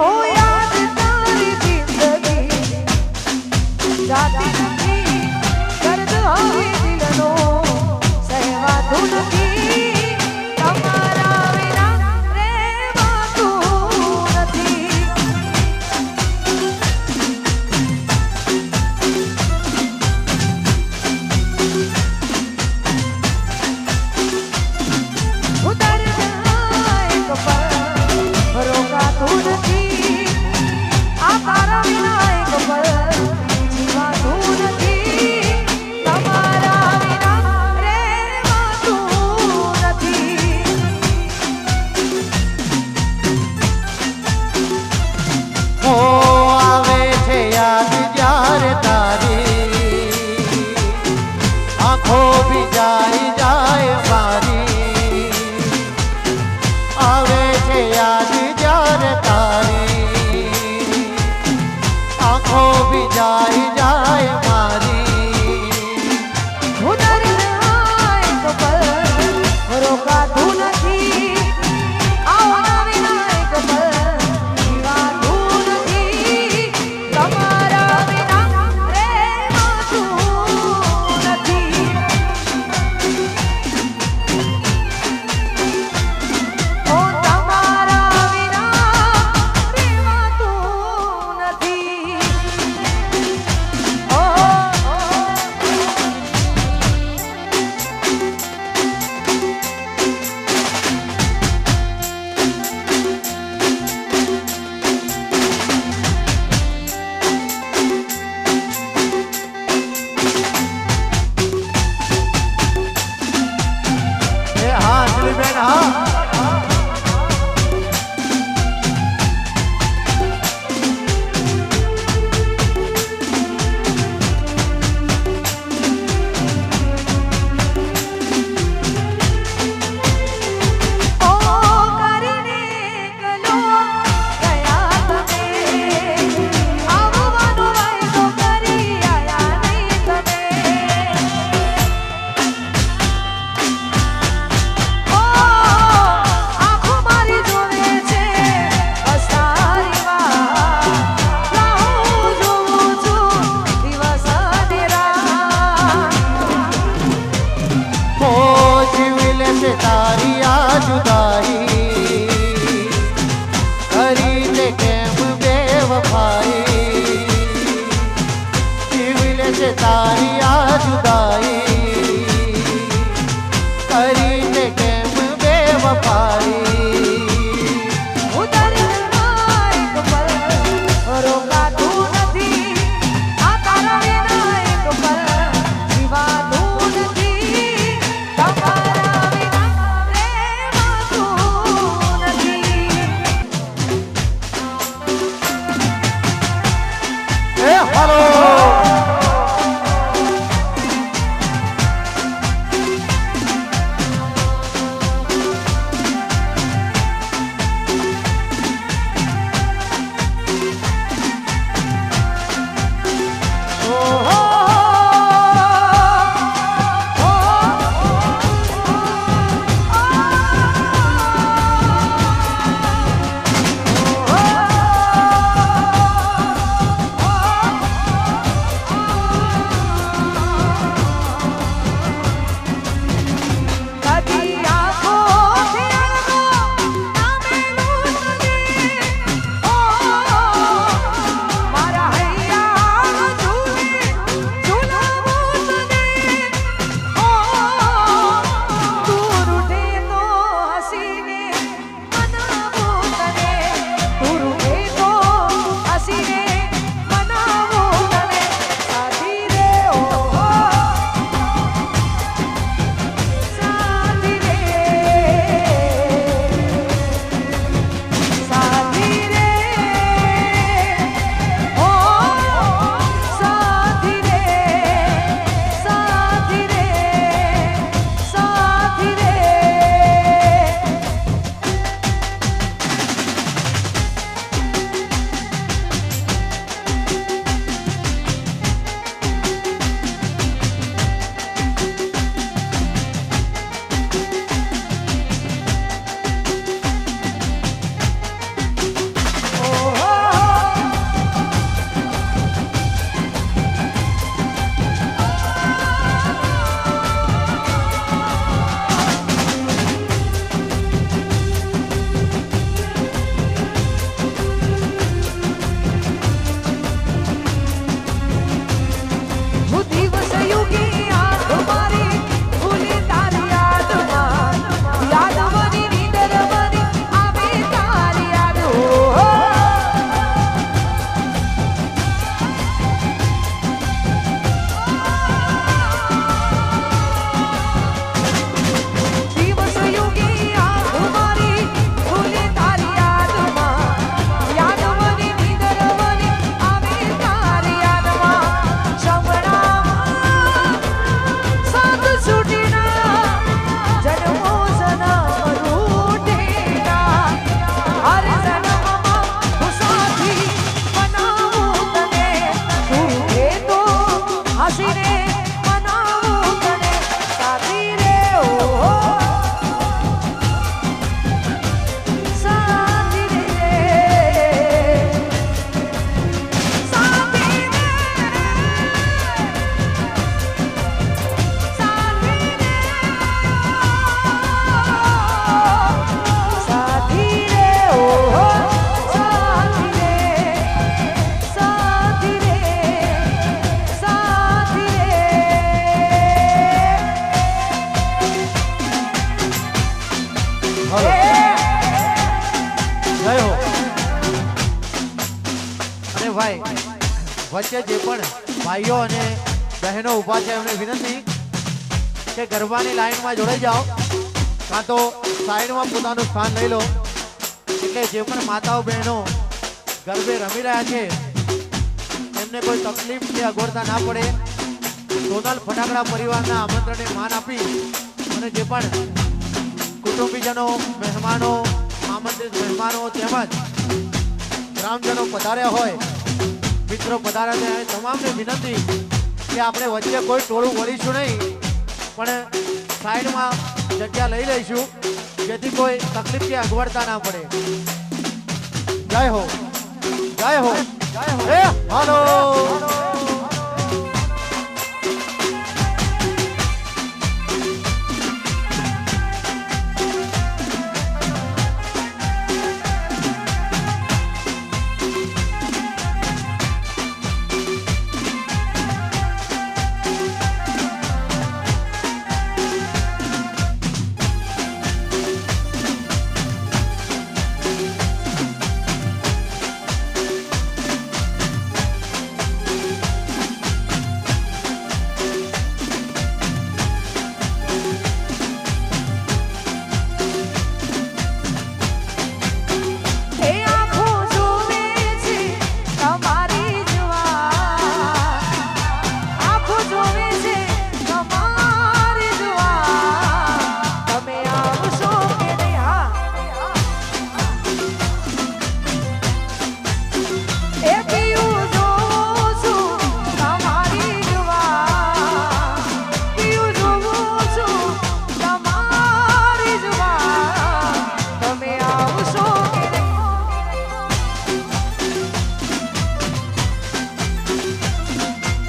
ओ याद तारी जिंदगी जाती नहीं दर्द होई दिलनो सहवाતું નથી તમારા વિના રહેવાતું નથી ઉતર જાય કપલ રોકાતું નથી આ તારા વિના એક પલ જીવાતું નથી તમારા વિના રહેવાતું નથી ઓ આવે છે યાદ જ્યારે તારી આંખો ભીજાઈ જાય મારી આવે છે યાદ જ્યારે તારી આંખો ભીજાઈ જાય મારી ઉતર જાય કપલ રોકાતું નથી આવના વિના એક પલ જીવાતું નથી તમારા વિના રહેવાતું નથી ઓ તમારા વિના રહેવાતું નથી ઓ એ હા અંજલિબેન હા ઓ કરીને કલો ગયા તમે આવવાનો વાયદો કરી આયા નહીં તમે ઓ આંખો મારી જોવે છે બસ તારી વાત હું જોઉં છું દિવસ અને રાત ઓ જીવી લેશે તારી આ જુદાઈ કરી લે કેમ બેવફાઈ જીવી લેશે તારી આ જુદાઈ કરી લે કેમ બેવફાઈ ઉતર જાય કપલ રોકાતું નથી આ તારા વિના એક પલ જીવાતું નથી તમારા વિના રહેવાતું નથી એ હાલો જય હો. અને ભાઈ વચ્ચે જે પણ ભાઈઓ અને બહેનો ઊભા છે એમને વિનંતી કે ગરબાની લાઈનમાં જોડાઈ જાઓ કાં તો સાઈડમાં પોતાનું સ્થાન લઈ લો, એટલે જે પણ માતાઓ બહેનો ગરબે રમી રહ્યા છે એમને કોઈ તકલીફ કે અગવડતા ના પડે. સોનલ ફટાકડા પરિવારના આમંત્રણને માન આપી અને જે પણ કુટુંબીજનો, મહેમાનો, આમંત્રિત મહેમાનો તેમજ ગ્રામજનો પધાર્યા હોય, મિત્રો પધાર્યા હોય, તમામને વિનંતી કે આપણે વચ્ચે કોઈ ટોળું વળીશું નહીં, પણ સાઈડમાં જગ્યા લઈ લઈશું જેથી કોઈ તકલીફ કે અગવડતા ના પડે. જય હો, જય હો, જય હો. હાલો.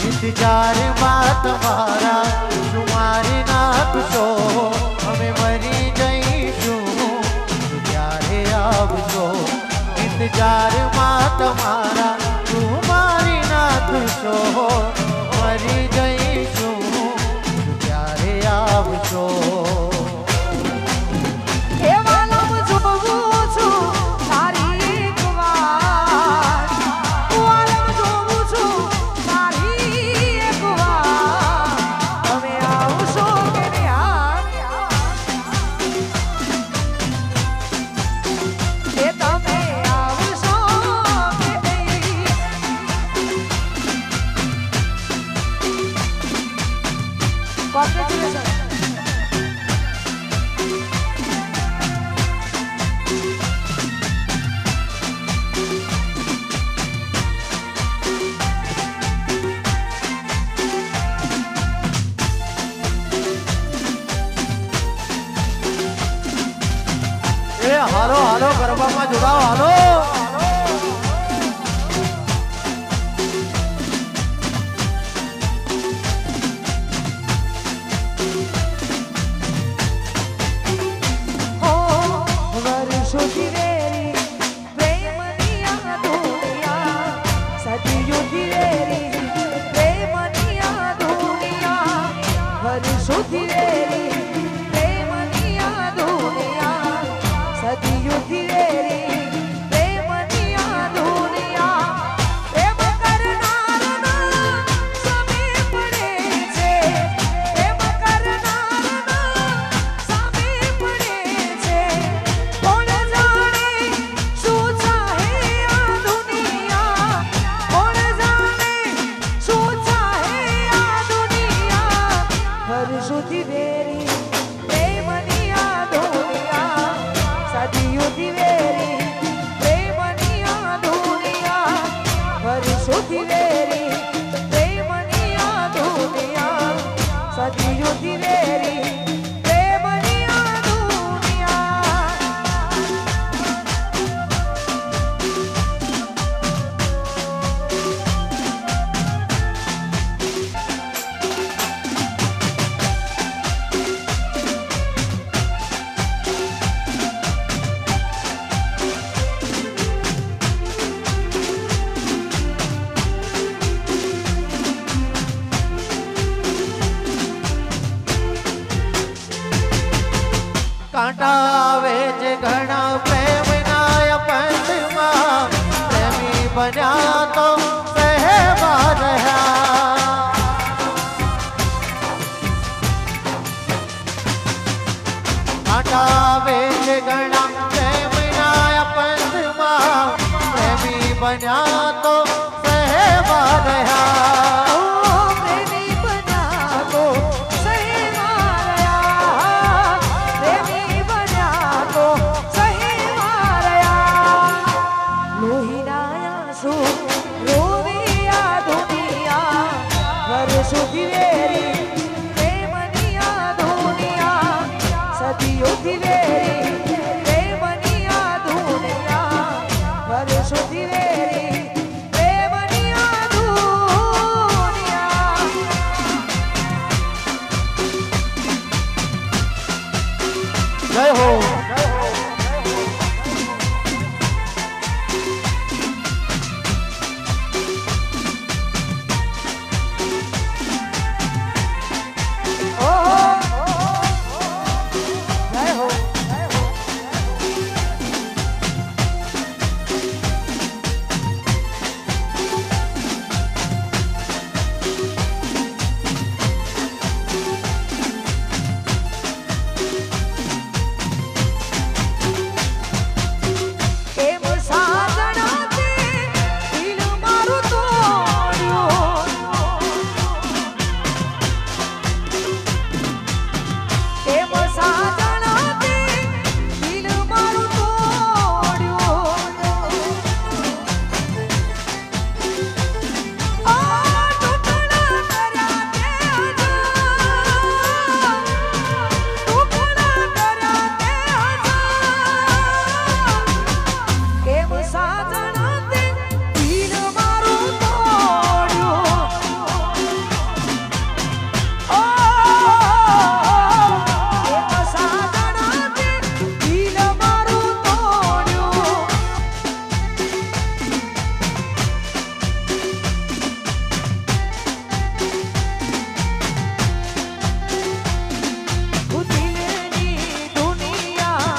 ઇંતજારમાં તમારા તમારી નાખશો, અમે મરી જઈશું ત્યારે આવશો. ઇંતજારમાં તમારા તમારી નાખશો, મરી જઈશું ત્યારે આવશો. હાલો હાલો, ગરબામાં જોડાઓ. હાલો. બન્યા તો સહેવા રહ્યા કાંટાવે છે ઘણા પ્રેમના પંથમાં પ્રેમી બન્યા તો સહેવા રહ્યા પ્રેમી બન્યા તો સહેવા રહ્યા પ્રેમી બન્યા તો સહેવા રહ્યા લોહીના આંસુ રોવી આ દુનિયા વર્ષોથી વેરી પ્રેમની આ દુનિયા સદીઓથી વેરી પ્રેમની આ દુનિયા વર્ષોથી વેરી પ્રેમની આ દુનિયા જય હો જય હો એમ સાજણા તે દિલ મારું તોડ્યું એમ સાજણા તે દિલ મારું તોડ્યું આ ટુકડા કર્યા તે ટુકડા કર્યા તે એમ સાજણા તે દિલ મારું તોડ્યું એમ સાજણા તે દિલ મારું તોડ્યું દિલની દુનિયા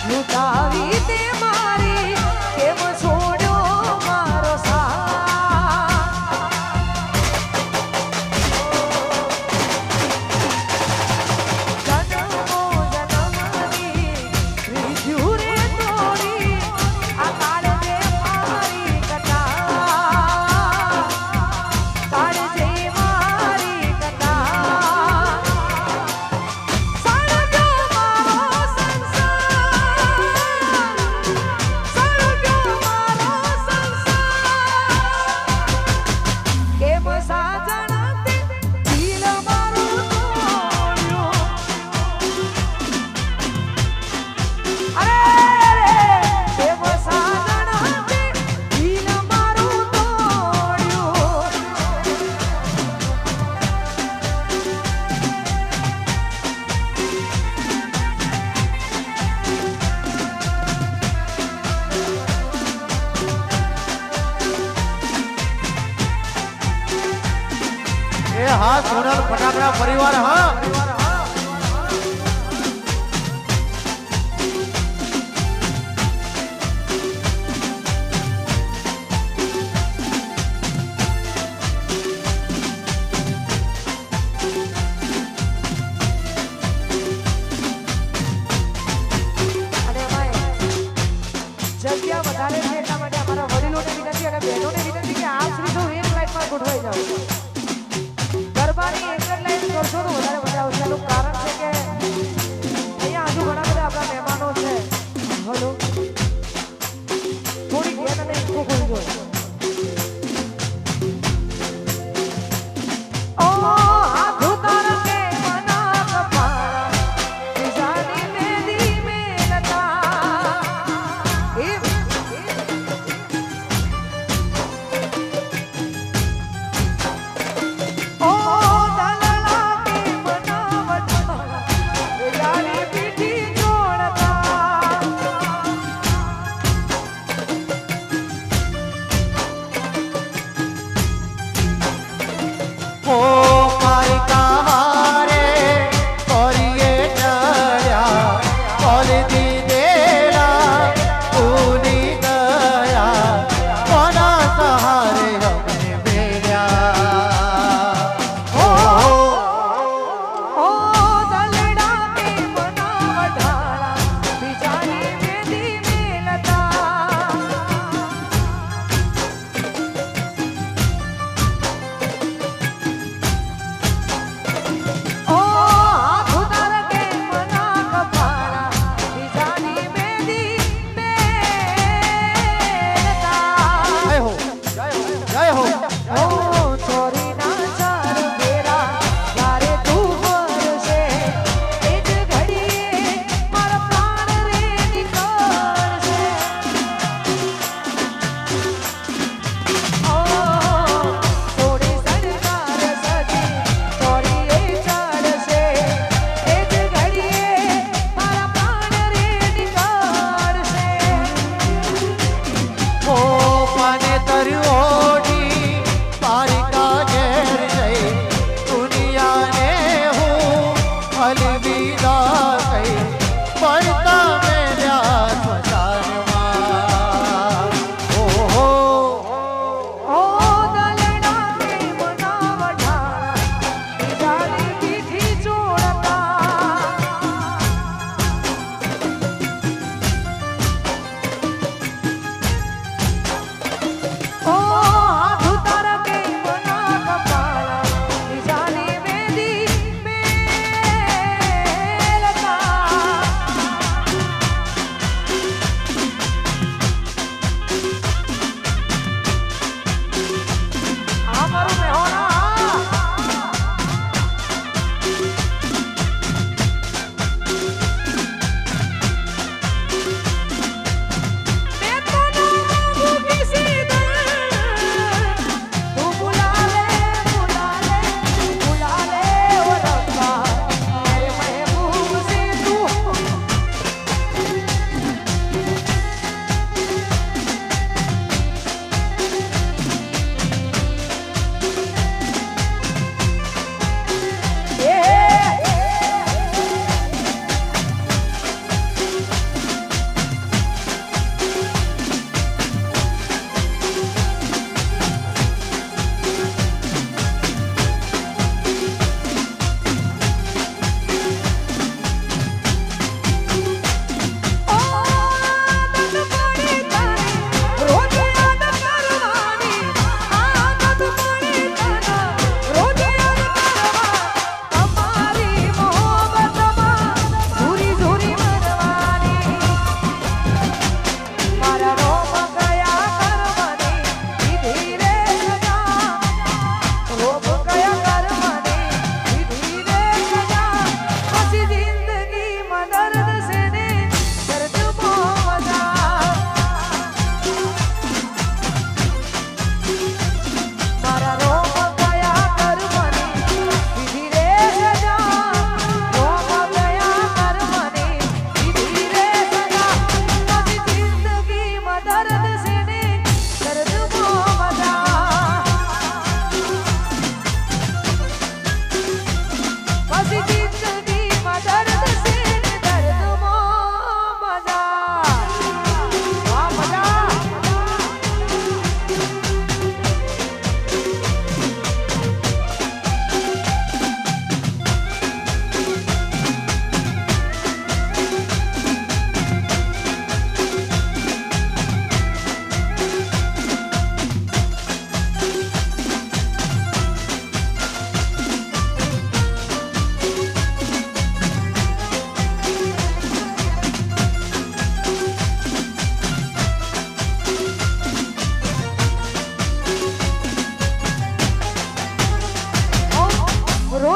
લૂંટાવી તે મારી કેમ છોડ્યો મારો સાથ જન્મો જન્મની રીત્યું રે તોડી આ કાળજે મારી કથા કાળજે મારી કથા સળગ્યો મારો સંસાર સળગ્યો મારો સંસાર કેમ સાજણા તે દિલ મારું તોડ્યું અરે કેમ સાજણા તે દિલ મારું તોડ્યું એ હા સોનલ ફટાકડા પરિવાર હા અને એમાંય જગ્યા વધારે છે એટલા માટે અમારા વડીલોને વિનંતી અને બહેનોને વિનંતી કે આપ શ્રી જો એક લાઈનમાં ગોઠવાઈ જાઓ ગરબાની એક જ લાઈન કરશો તો વધારે મજા આવશે એનું કારણ છે કે અહીંયા હજુ ઘણા બધા આપણા મહેમાનો છે હલો થોડી ધ્યાન અને ઈકો ખોલી દો ઓ હાથ ઉતાર કે મના કપાળ જાની મેદી મેલતા ઓ દલલા કે બનાવટ જાની પીઠી જોડતા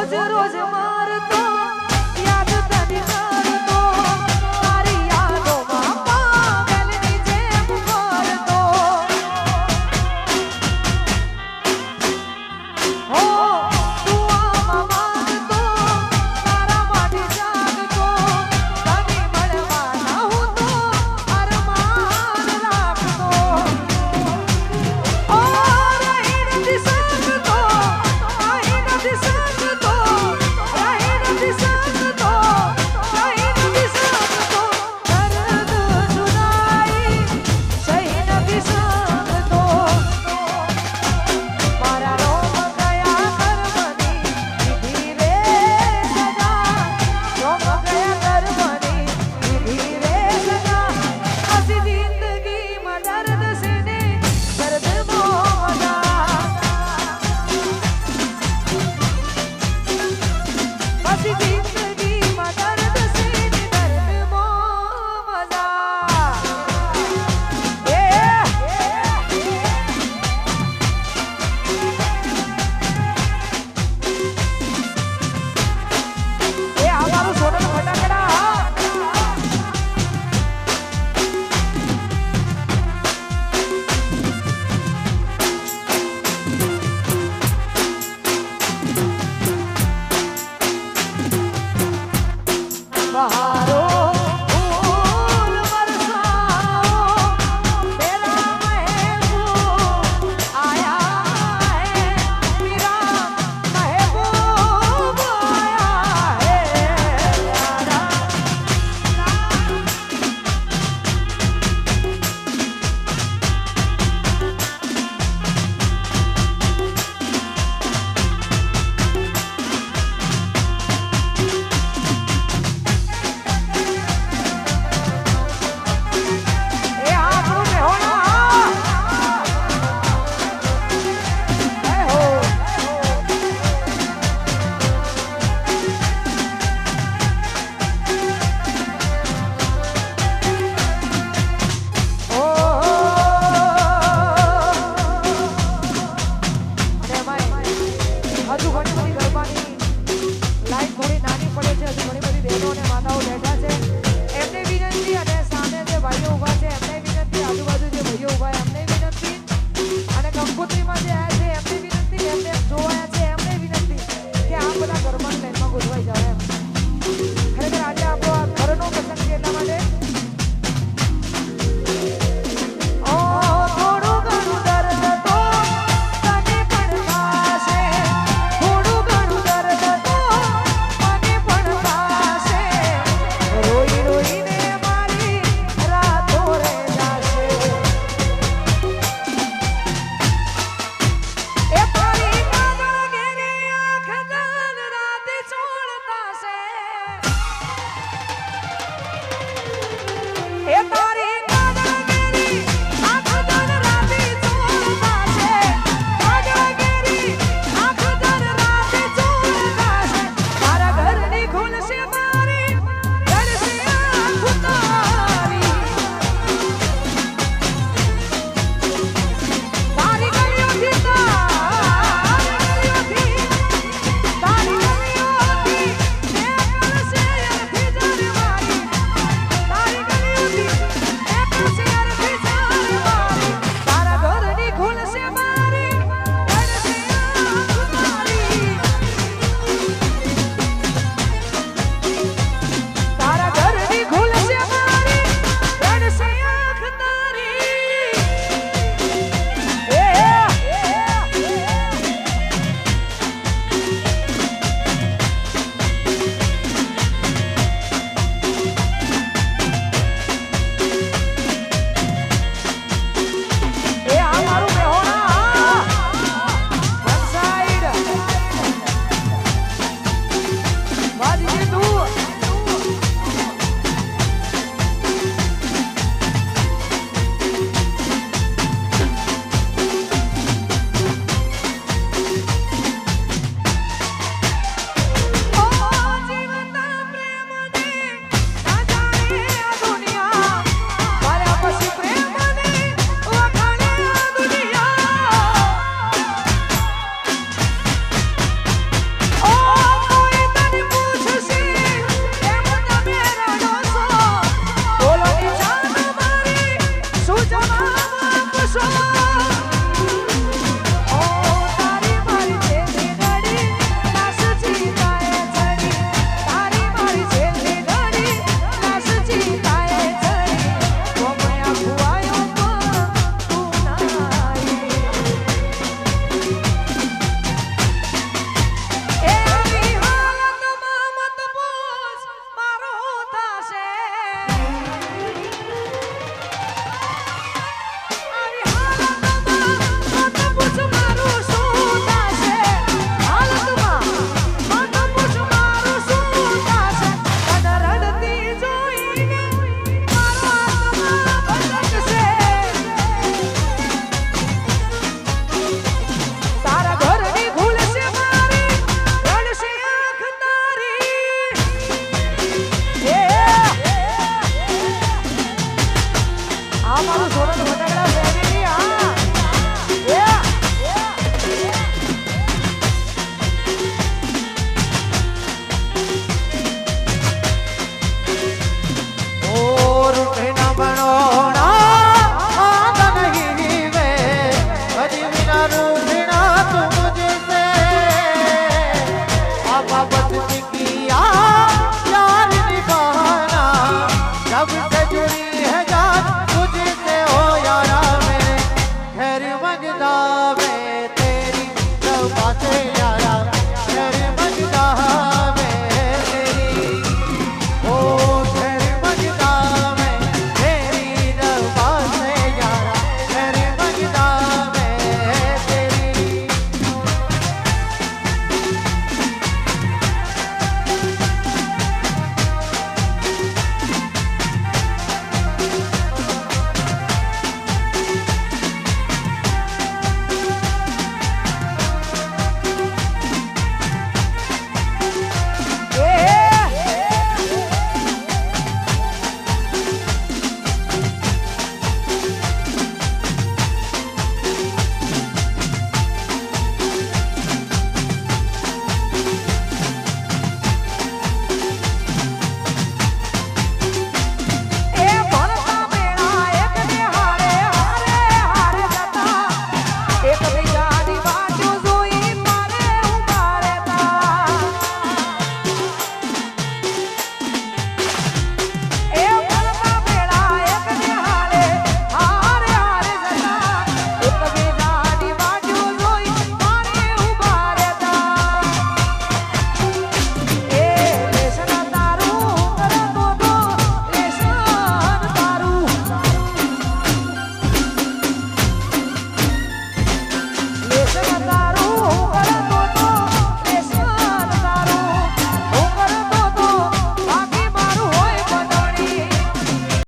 રોજ રોજ મારતો યાદ તને કરતો તારી યાદોમાં પાગલની જેમ ફરતો હો તું આમાં માંગતો તારા માટે જાગતો તને મળવાના હું તો અરમાન રાખતો ઓ રહી નથી શકતો રહી નથી શકતો ઓ સોળ